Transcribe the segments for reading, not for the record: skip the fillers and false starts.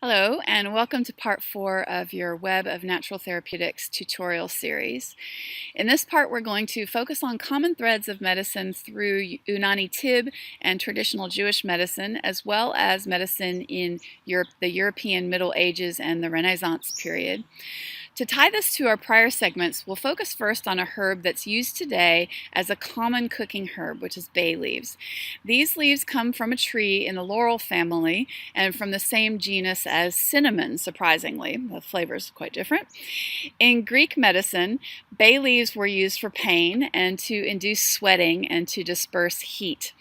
Hello, and welcome to part 4 of your Web of Natural Therapeutics tutorial series. In this part, we're going to focus on common threads of medicine through Unani Tib and traditional Jewish medicine, as well as medicine in Europe, the European Middle Ages and the Renaissance period. To tie this to our prior segments, we'll focus first on a herb that's used today as a common cooking herb, which is bay leaves. These leaves come from a tree in the laurel family and from the same genus as cinnamon, surprisingly. The flavor is quite different. In Greek medicine, bay leaves were used for pain and to induce sweating and to disperse heat.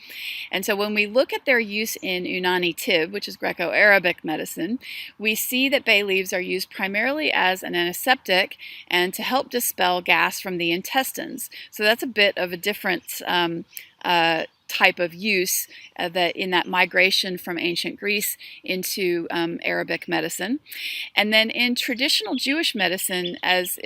And so when we look at their use in Unani Tib, which is Greco-Arabic medicine, we see that bay leaves are used primarily as an antiseptic and to help dispel gas from the intestines. So that's a bit of a different type of use that in that migration from ancient Greece into Arabic medicine. And then in traditional Jewish medicine, as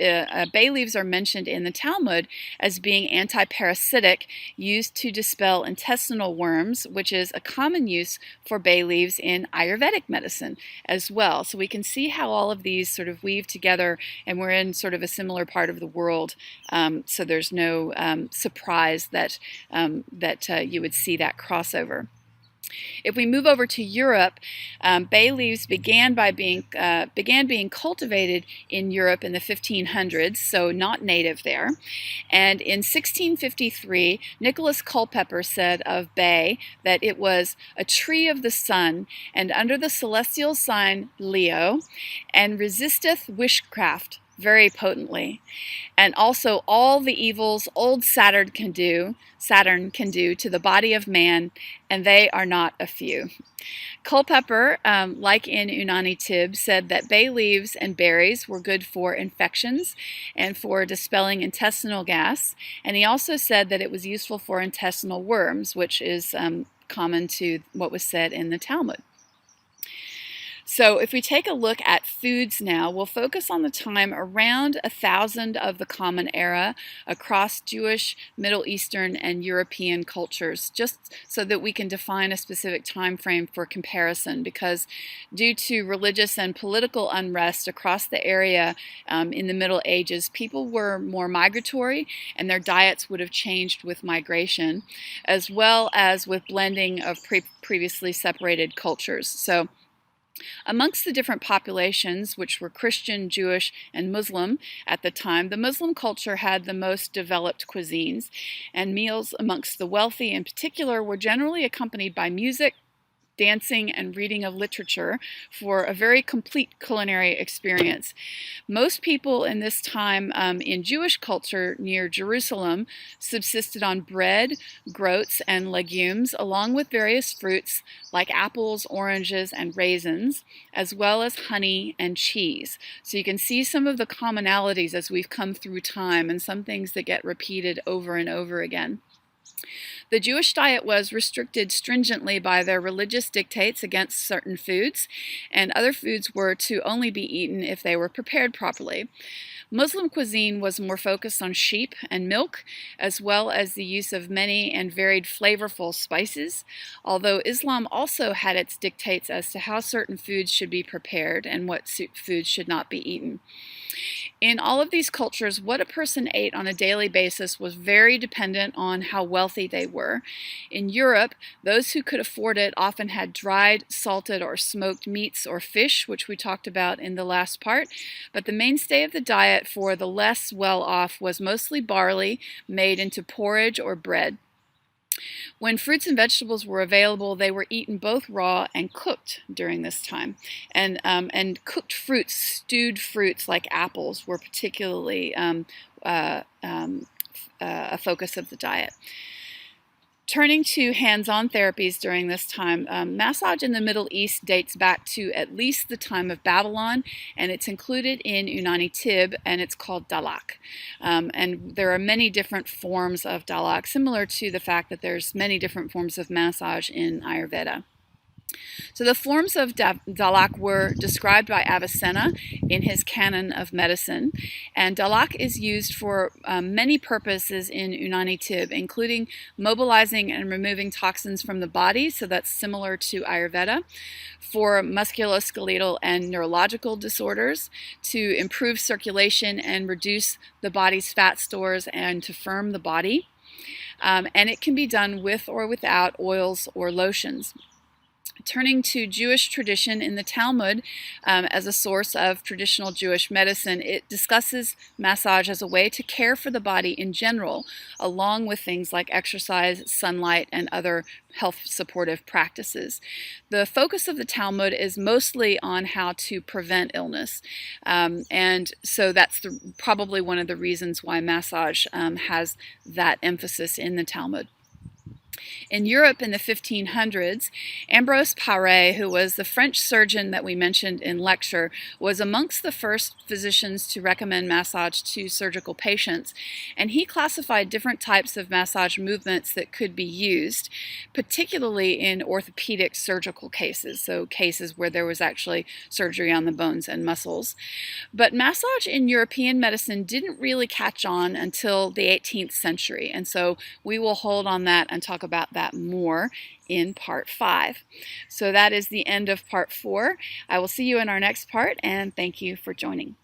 bay leaves are mentioned in the Talmud as being anti-parasitic, used to dispel intestinal worms, which is a common use for bay leaves in Ayurvedic medicine as well. So we can see how all of these sort of weave together, and we're in sort of a similar part of the world, so there's no surprise that you would see that crossover. If we move over to Europe, bay leaves began being cultivated in Europe in the 1500s, so not native there. And in 1653, Nicholas Culpeper said of bay that it was a tree of the sun, and under the celestial sign Leo, and resisteth witchcraft very potently, and also all the evils old Saturn can do to the body of man, and they are not a few. Culpeper, like in Unani Tib, said that bay leaves and berries were good for infections and for dispelling intestinal gas, and he also said that it was useful for intestinal worms, which is common to what was said in the Talmud. So if we take a look at foods now, we'll focus on the time around 1000 of the Common Era across Jewish, Middle Eastern, and European cultures, just so that we can define a specific time frame for comparison, because due to religious and political unrest across the area in the Middle Ages, people were more migratory and their diets would have changed with migration, as well as with blending of previously separated cultures. So amongst the different populations, which were Christian, Jewish, and Muslim at the time, the Muslim culture had the most developed cuisines, and meals amongst the wealthy in particular were generally accompanied by music, dancing, and reading of literature for a very complete culinary experience. Most people in this time in Jewish culture near Jerusalem subsisted on bread, groats, and legumes, along with various fruits like apples, oranges, and raisins, as well as honey and cheese. So you can see some of the commonalities as we've come through time, and some things that get repeated over and over again. The Jewish diet was restricted stringently by their religious dictates against certain foods, and other foods were to only be eaten if they were prepared properly. Muslim cuisine was more focused on sheep and milk, as well as the use of many and varied flavorful spices, although Islam also had its dictates as to how certain foods should be prepared and what foods should not be eaten. In all of these cultures, what a person ate on a daily basis was very dependent on how wealthy they were. In Europe, those who could afford it often had dried, salted, or smoked meats or fish, which we talked about in the last part, but the mainstay of the diet for the less well-off was mostly barley made into porridge or bread. When fruits and vegetables were available, they were eaten both raw and cooked during this time. And cooked fruits, stewed fruits like apples, were particularly a focus of the diet. Turning to hands-on therapies during this time, massage in the Middle East dates back to at least the time of Babylon, and it's included in Unani Tib, and it's called dalak. And there are many different forms of dalak, similar to the fact that there's many different forms of massage in Ayurveda. So the forms of Dalak were described by Avicenna in his Canon of Medicine, and Dalak is used for many purposes in Unani Tib, including mobilizing and removing toxins from the body, so that's similar to Ayurveda, for musculoskeletal and neurological disorders, to improve circulation and reduce the body's fat stores and to firm the body. And it can be done with or without oils or lotions. Turning to Jewish tradition in the Talmud as a source of traditional Jewish medicine, it discusses massage as a way to care for the body in general, along with things like exercise, sunlight, and other health supportive practices. The focus of the Talmud is mostly on how to prevent illness, and so that's probably one of the reasons why massage has that emphasis in the Talmud. In Europe in the 1500s, Ambrose Paré, who was the French surgeon that we mentioned in lecture, was amongst the first physicians to recommend massage to surgical patients, and he classified different types of massage movements that could be used, particularly in orthopedic surgical cases, so cases where there was actually surgery on the bones and muscles. But massage in European medicine didn't really catch on until the 18th century, and so we will hold on that and talk about that more in part 5. So that is the end of part 4. I will see you in our next part, and thank you for joining.